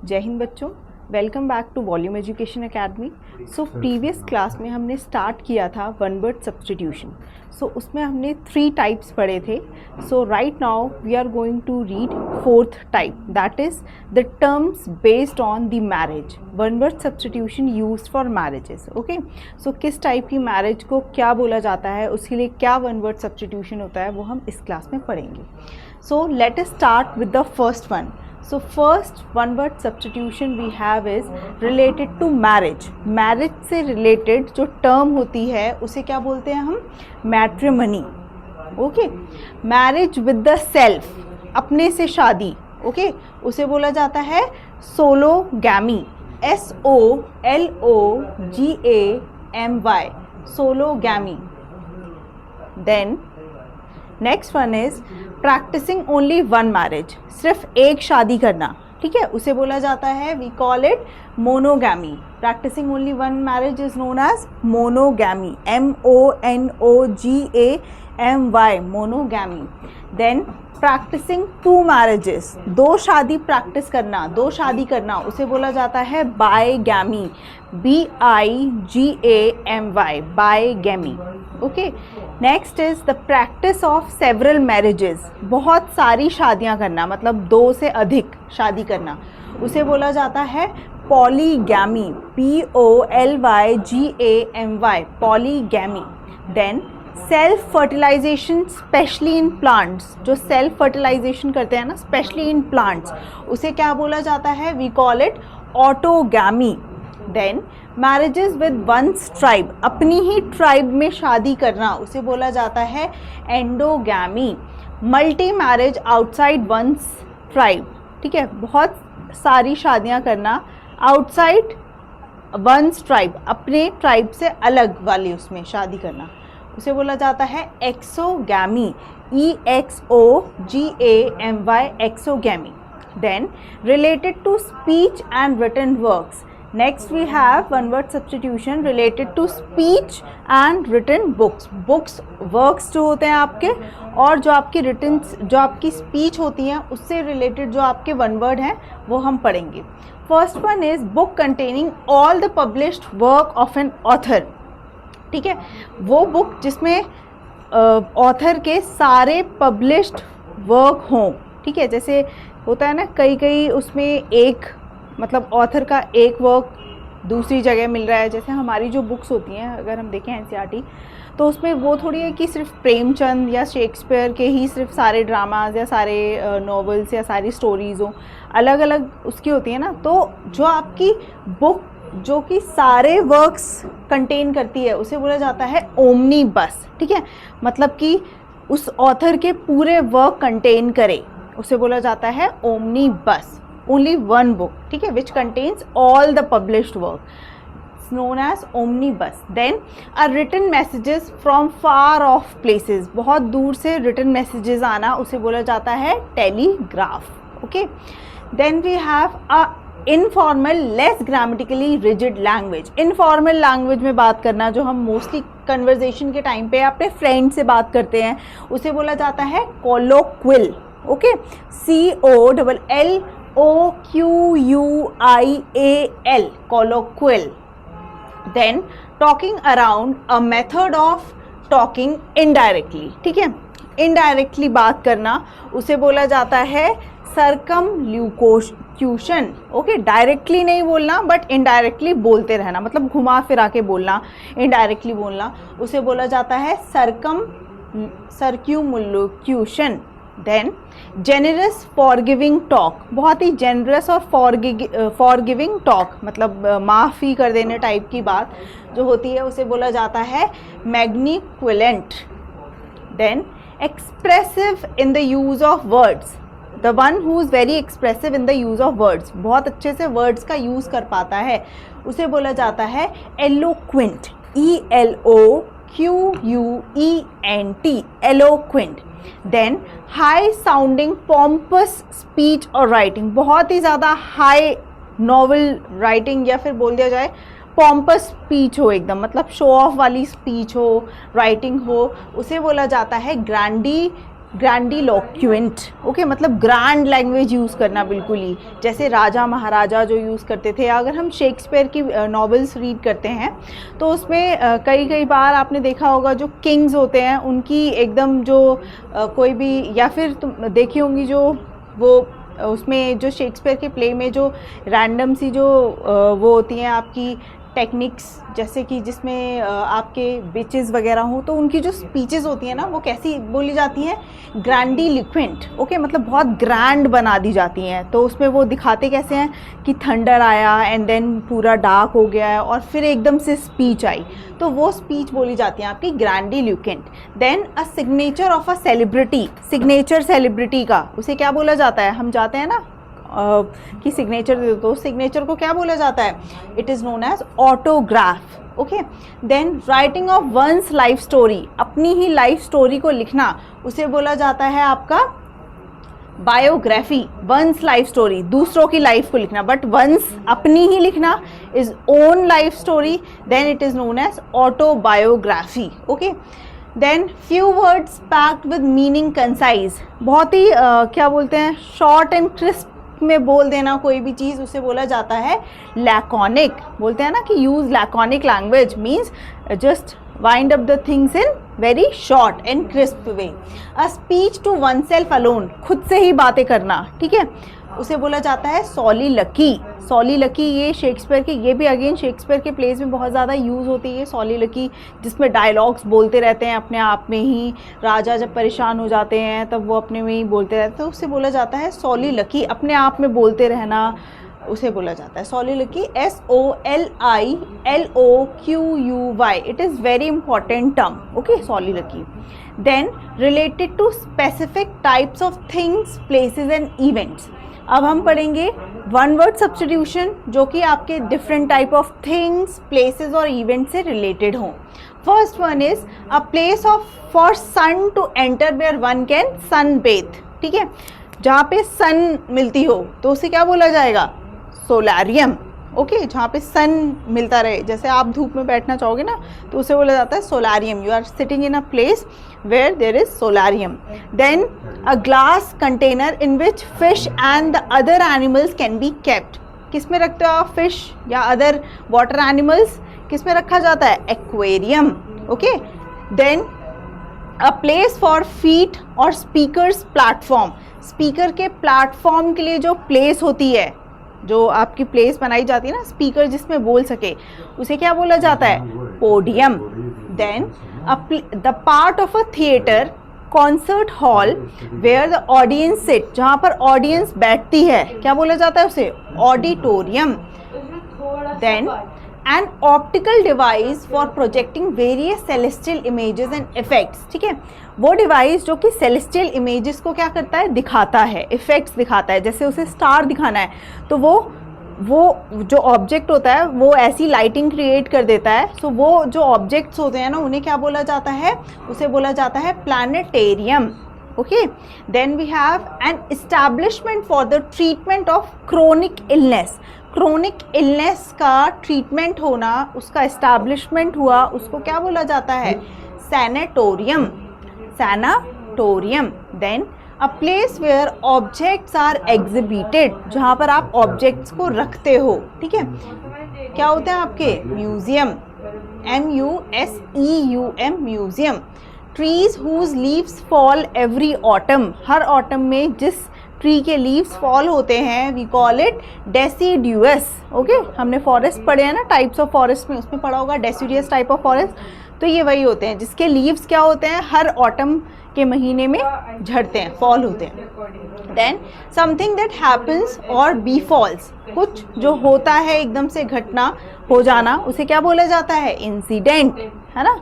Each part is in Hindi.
जय हिंद बच्चों, welcome back to volume education academy. So previous class में हमने स्टार्ट किया था वन वर्ड सब्स्टिट्यूशन। सो उसमें हमने 3 टाइप्स पढ़े थे। So right now we are going to read 4th type, that is the terms based on the marriage. One word substitution used for marriages. Okay, so किस टाइप की मैरिज को क्या बोला जाता है, उसके लिए क्या वन वर्ड सब्स्टिट्यूशन होता है, वो हम इस क्लास में पढ़ेंगे। So let us start with the first one. So first one word substitution we have is related to marriage. Marriage से related जो term होती है उसे क्या बोलते हैं हम? Matrimony. Okay? Marriage with the self, अपने से शादी. Okay? उसे बोला जाता है sologamy. SOLOGAMY. Sologamy. Then next one is practising only one marriage, सिर्फ एक शादी करना, ठीक है, उसे बोला जाता है we call it monogamy. Practising only one marriage is known as monogamy, MONOGAMY, monogamy. Then practising 2 marriages, 2 शादी प्रैक्टिस करना, 2 शादी करना, उसे बोला जाता है bigamy, BIGAMY, bigamy. Okay, next is the practice of several marriages, बहुत सारी शादियां करना, मतलब 2 से अधिक शादी करना, उसे बोला जाता है polygamy, POLYGAMY, polygamy. Then self fertilisation specially in plants, जो सेल्फ फर्टिलाइजेशन करते हैं ना स्पेशली इन प्लांट्स, उसे क्या बोला जाता है? We call it autogamy. Then marriages with one's tribe, अपनी ही ट्राइब में शादी करना, उसे बोला जाता है endogamy. Multi marriage outside one's tribe, ठीक है, बहुत सारी शादियां करना आउटसाइड वंस ट्राइब, अपने ट्राइब से अलग वाली उसमें शादी करना, उसे बोला जाता है exogamy, EXOGAMY, exogamy. Then related to speech and written works, next we have one word substitution related to speech and written books. Books works जो होते हैं आपके, और जो आपकी रिटन, जो आपकी स्पीच होती हैं उससे रिलेटेड जो आपके वन वर्ड हैं वो हम पढ़ेंगे। First one is book containing all the published work of an author, ठीक है, वो बुक जिसमें ऑथर के सारे पब्लिश्ड वर्क हों, ठीक है, जैसे होता है ना कई उसमें एक, मतलब ऑथर का एक वर्क दूसरी जगह मिल रहा है, जैसे हमारी जो बुक्स होती हैं अगर हम देखें NCERT, तो उसमें वो थोड़ी है कि सिर्फ प्रेमचंद या शेक्सपियर के ही सिर्फ सारे ड्रामाज या सारे नॉवेल्स या सारी स्टोरीज़ हों, अलग अलग उसकी होती है ना। तो जो आपकी बुक जो कि सारे वर्क्स कंटेन करती है उसे बोला जाता है ओमनीबस, ठीक है, मतलब कि उस ऑथर के पूरे वर्क कंटेन करे, उसे बोला जाता है ओमनीबस। ओनली वन बुक, ठीक है, which contains all the published work, known as omnibus. Then a written messages from far off places, बहुत दूर से written messages आना, उसे बोला जाता है telegraph. Okay. Then we have a informal less grammatically rigid language. Informal language में बात करना, जो हम mostly conversation के टाइम पे अपने फ्रेंड से बात करते हैं, उसे बोला जाता है colloquial. Okay. COLLOQUIAL, colloquial. Then talking around, a method of talking indirectly, ठीक है, indirectly बात करना, उसे बोला जाता है circumlocution. ओके, डायरेक्टली नहीं बोलना बट इनडायरेक्टली बोलते रहना, मतलब घुमा फिरा के बोलना, इनडायरेक्टली बोलना, उसे बोला जाता है circumlocution. Then generous forgiving talk, बहुत ही जेनरस और फॉरगिविंग टॉक, मतलब माफ़ी कर देने टाइप की बात जो होती है उसे बोला जाता है magniloquent. Then expressive in the use of words, the one who is very expressive in the use of words, बहुत अच्छे से वर्ड्स का यूज़ कर पाता है, उसे बोला जाता है eloquent, ELOQUENT, eloquent. Then high sounding pompous speech और राइटिंग, बहुत ही ज़्यादा हाई नॉवल राइटिंग, या फिर बोल दिया जाए पॉम्पस स्पीच हो एकदम, मतलब शो ऑफ वाली स्पीच हो, राइटिंग हो, उसे बोला जाता है ग्रैंडी ग्रैंडिलोक्वेंट, ओके, मतलब ग्रैंड लैंग्वेज यूज़ करना बिल्कुल ही, जैसे राजा महाराजा जो यूज़ करते थे। अगर हम शेक्सपियर की नॉवेल्स रीड करते हैं तो उसमें कई बार आपने देखा होगा जो किंग्स होते हैं उनकी एकदम जो कोई भी, या फिर तुम देखी होंगी जो वो उसमें जो शेक्सपियर के प्ले में जो रैंडम सी जो वो होती हैं आपकी टेक्निक्स, जैसे कि जिसमें आपके बिचेस वगैरह हो, तो उनकी जो स्पीचेस होती हैं ना वो कैसी बोली जाती हैं, ग्रैंडिलोक्वेंट, ओके, मतलब बहुत ग्रैंड बना दी जाती हैं। तो उसमें वो दिखाते कैसे हैं कि थंडर आया एंड देन पूरा डार्क हो गया है और फिर एकदम से स्पीच आई, तो वो स्पीच बोली जाती है आपकी grandiloquent. Then a signature of a celebrity, signature celebrity का उसे क्या बोला जाता है, हम जाते हैं ना कि सिग्नेचर दे दो, तो सिग्नेचर को क्या बोला जाता है, it is known as autograph, okay. Then writing of one's life story, अपनी ही लाइफ स्टोरी को लिखना, उसे बोला जाता है आपका बायोग्राफी। वंस लाइफ स्टोरी, दूसरों की लाइफ को लिखना, बट वंस अपनी ही लिखना is own life story, then it is known as autobiography, okay. Then few words packed with meaning concise, बहुत ही क्या बोलते हैं, शॉर्ट एंड क्रिस्प में बोल देना कोई भी चीज़, उसे बोला जाता है लैकॉनिक। बोलते हैं ना कि use laconic language, means just wind up the things in very short and crisp way. A speech to one self alone, खुद से ही बातें करना, ठीक है, उसे बोला जाता है सॉलिलकी। सॉलिलकी ये शेक्सपियर के, ये भी अगेन शेक्सपियर के प्लेस में बहुत ज़्यादा यूज़ होती है सॉलिलकी, जिसमें डायलॉग्स बोलते रहते हैं अपने आप में ही। राजा जब परेशान हो जाते हैं तब वो अपने में ही बोलते रहते हैं, तो उससे बोला जाता है सॉलिलकी, अपने आप में बोलते रहना, उसे बोला जाता है soliloquy. SOLILOQUY, it is very important term, okay, soliloquy. Then related to specific types of things, places and events. अब हम पढ़ेंगे वन वर्ड सब्स्टिट्यूशन जो कि आपके different type of things, places और इवेंट से रिलेटेड हों। First one is a place of for sun to enter where one can sunbathe, ठीक है, जहाँ पे सन मिलती हो तो उसे क्या बोला जाएगा, सोलारियम, ओके, जहाँ पे सन मिलता रहे, जैसे आप धूप में बैठना चाहोगे ना तो उसे बोला जाता है solarium, you are sitting in a place where there is solarium. Then a glass container in which fish and the other animals can be kept, किस में रखते हो आप फिश या अदर वाटर एनिमल्स, किस में रखा जाता है, aquarium, okay. Then a place for feet और स्पीकर्स प्लेटफॉर्म, स्पीकर के प्लेटफॉर्म के लिए जो प्लेस होती है, जो आपकी प्लेस बनाई जाती है ना स्पीकर जिसमें बोल सके, उसे क्या बोला जाता है, podium. Then the part of a theatre, concert hall where the audience sit, जहाँ पर ऑडियंस बैठती है, क्या बोला जाता है उसे, auditorium. Then an optical device for projecting various celestial images and effects, ठीक है, वो डिवाइस जो कि सेलेस्टियल इमेजेस को क्या करता है, दिखाता है, इफेक्ट्स दिखाता है, जैसे उसे स्टार दिखाना है तो वो जो ऑब्जेक्ट होता है वो ऐसी लाइटिंग क्रिएट कर देता है। सो वो जो ऑब्जेक्ट्स होते हैं ना उन्हें क्या बोला जाता है, उसे बोला जाता है planetarium, okay. Then we have an establishment for the treatment of chronic illness, chronic illness का ट्रीटमेंट होना, उसका एस्टैब्लिशमेंट हुआ, उसको क्या बोला जाता है, sanatorium, sanatorium. Then a place where objects are exhibited, जहाँ पर आप ऑब्जेक्ट्स को रखते हो, ठीक है, क्या होते हैं आपके, museum, MUSEUM, museum. Trees whose leaves fall every autumn, हर ऑटम में जिस ट्री के लीव्स फॉल होते हैं we call it deciduous, okay, हमने फॉरेस्ट पढ़े हैं ना, टाइप्स ऑफ फॉरेस्ट में, उसमें पढ़ा होगा डेसिड्यूअस टाइप ऑफ फॉरेस्ट, तो ये वही होते हैं जिसके लीव्स क्या होते हैं, हर ऑटम के महीने में झड़ते हैं, फॉल होते हैं। देन समथिंग दैट हैपन्स और बीफॉल्स, कुछ जो होता है एकदम से घटना हो जाना, उसे क्या बोला जाता है, इंसिडेंट, है ना,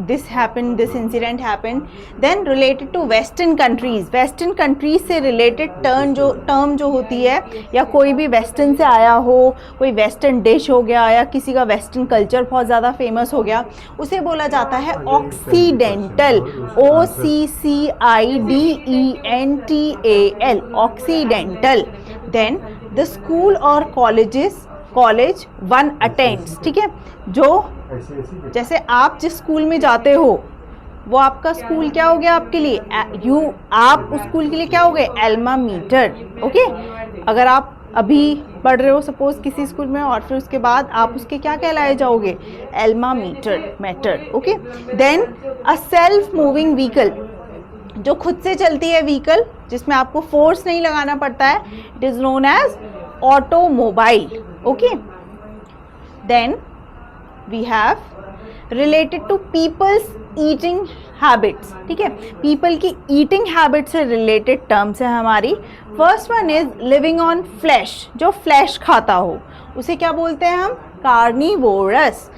this happened, this incident happened. Then related to western countries, western countries से related term जो होती है, या कोई भी western से आया हो, कोई western dish हो गया या किसी का western culture बहुत ज़्यादा famous हो गया, उसे बोला जाता है occidental, OCCIDENTAL, occidental. Then the school or college one attends, ठीक है, जो जैसे आप जिस स्कूल में जाते हो वो आपका स्कूल क्या हो गया आपके लिए, आप उस स्कूल के लिए क्या हो गए, एल्मा मीटर। ओके, अगर आप अभी पढ़ रहे हो सपोज किसी स्कूल में और फिर उसके बाद आप उसके क्या कहलाए जाओगे, alma mater. Okay, then a self moving vehicle, जो खुद से चलती है व्हीकल जिसमें आपको फोर्स नहीं लगाना पड़ता है, it is known as automobile. Okay, then we have related to peoples eating habits. ठीक है, पीपल की ईटिंग हैबिट से रिलेटेड टर्म्स है हमारी। First one is living on flesh, जो फ्लैश खाता हो उसे क्या बोलते हैं हम, कार्निवोरस।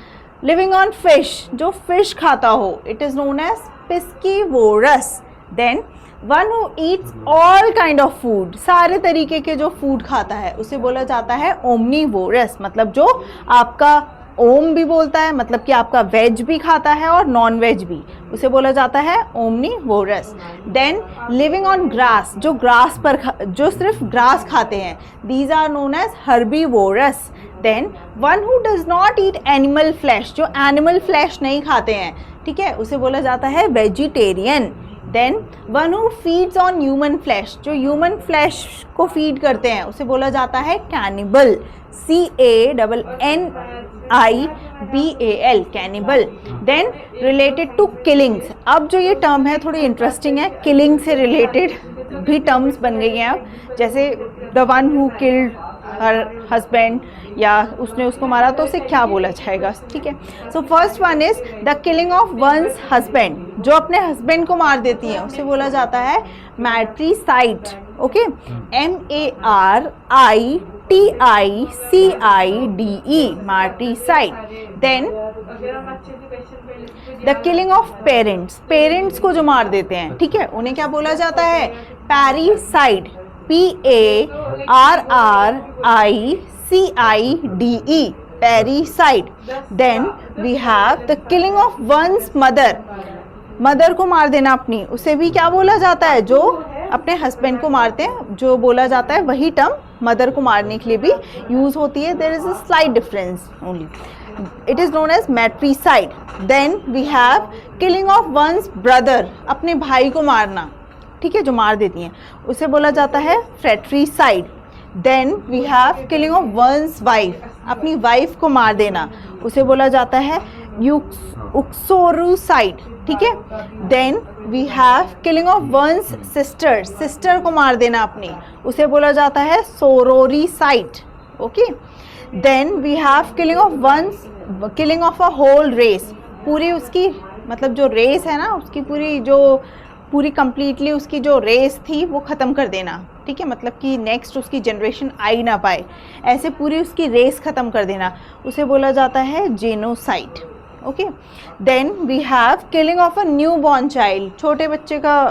लिविंग ऑन फिश, जो फिश खाता हो, it is known as piscivorous. Then one who eats all kind of food, सारे तरीके के जो फूड खाता है उसे बोला जाता है ओमनीवोरस, मतलब जो आपका ओम भी बोलता है, मतलब कि आपका वेज भी खाता है और नॉन वेज भी, उसे बोला जाता है omnivorous. Then living on grass, जो ग्रास पर जो सिर्फ ग्रास खाते हैं, these are known as herbivorous. Then one who does not eat animal flesh, जो एनिमल फ्लैश नहीं खाते हैं, ठीक है, उसे बोला जाता है vegetarian. Then one who feeds on human flesh, जो ह्यूमन फ्लैश को फीड करते हैं उसे बोला जाता है cannibal, CANNIBAL, cannibal. Then related to killings, अब जो ये टर्म है थोड़ी इंटरेस्टिंग है, किलिंग से रिलेटेड भी टर्म्स बन गई हैं अब, जैसे the one who killed her husband, या उसने उसको मारा तो उसे क्या बोला जाएगा। ठीक है, so first one is the killing of one's husband, जो अपने हस्बैंड को मार देती है उसे बोला जाता है matricide. Okay, MARITICIDE, matricide. Then the killing of parents, parents को जो मार देते हैं, ठीक है, उन्हें क्या बोला जाता है, parricide, PARRICIDE, parricide. Then we have the killing of one's mother, mother को मार देना अपनी, उसे भी क्या बोला जाता है, जो अपने हस्बैंड को मारते हैं जो बोला जाता है, वही टर्म मदर को मारने के लिए भी यूज होती है। There is a slight difference only, it is known as matricide. Then we have killing of one's brother, अपने भाई को मारना, ठीक है, जो मार देती हैं उसे बोला जाता है fratricide. Then we have killing of one's wife, अपनी वाइफ को मार देना उसे बोला जाता है उक्सोरुसाइड। ठीक है, then we have killing of one's sister, sister को मार देना अपनी उसे बोला जाता है sororicide. Okay, then we have killing of a whole race, पूरी उसकी मतलब जो रेस है ना उसकी पूरी कंप्लीटली उसकी जो रेस थी वो ख़त्म कर देना। ठीक है, मतलब कि नेक्स्ट उसकी जनरेशन आई ना पाए, ऐसे पूरी उसकी रेस ख़त्म कर देना उसे बोला जाता है genocide. Okay, then we have killing of a new born child, छोटे बच्चे का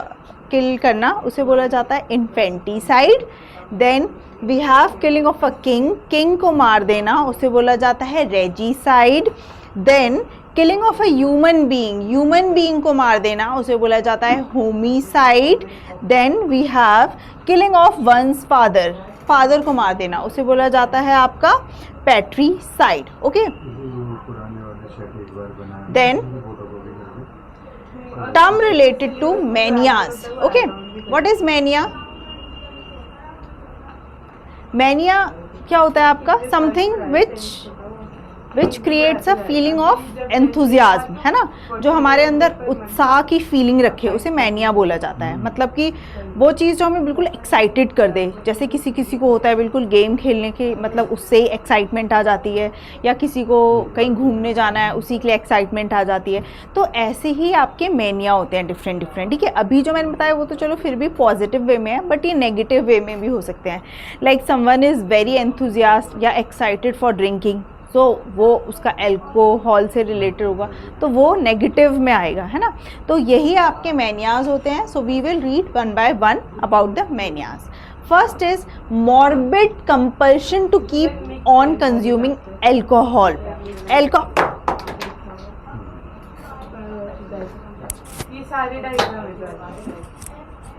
किल करना उसे बोला जाता है infanticide. Then we have killing of a king, king को मार देना उसे बोला जाता है regicide. Then killing of a human being को मार देना उसे बोला जाता है homicide. Then we have killing of one's father, father को मार देना उसे बोला जाता है आपका patricide. Okay, then term related to manias. Okay, what is mania? Mania क्या होता है आपका, something which creates a feeling of enthusiasm, है ना, जो हमारे अंदर उत्साह की फीलिंग रखे उसे मैनिया बोला जाता है। मतलब कि वो चीज़ जो हमें बिल्कुल एक्साइटेड कर दे, जैसे किसी को होता है बिल्कुल गेम खेलने की, मतलब उससे ही एक्साइटमेंट आ जाती है, या किसी को कहीं घूमने जाना है उसी के लिए एक्साइटमेंट आ जाती है, तो ऐसे ही आपके मैनिया होते हैं डिफरेंट। ठीक है, अभी जो मैंने बताया वो तो चलो फिर भी पॉजिटिव वे में है, बट ये नेगेटिव वे में भी हो सकते हैं। Like someone is very enthusiast या एक्साइटेड फॉर ड्रिंकिंग, सो वो उसका एल्कोहल से रिलेटेड होगा तो वो नेगेटिव में आएगा, है ना। तो यही आपके मैनियाज होते हैं। So we will read one by one about the manias. First is morbid compulsion to keep on consuming alcohol. ये सारी डायग्राम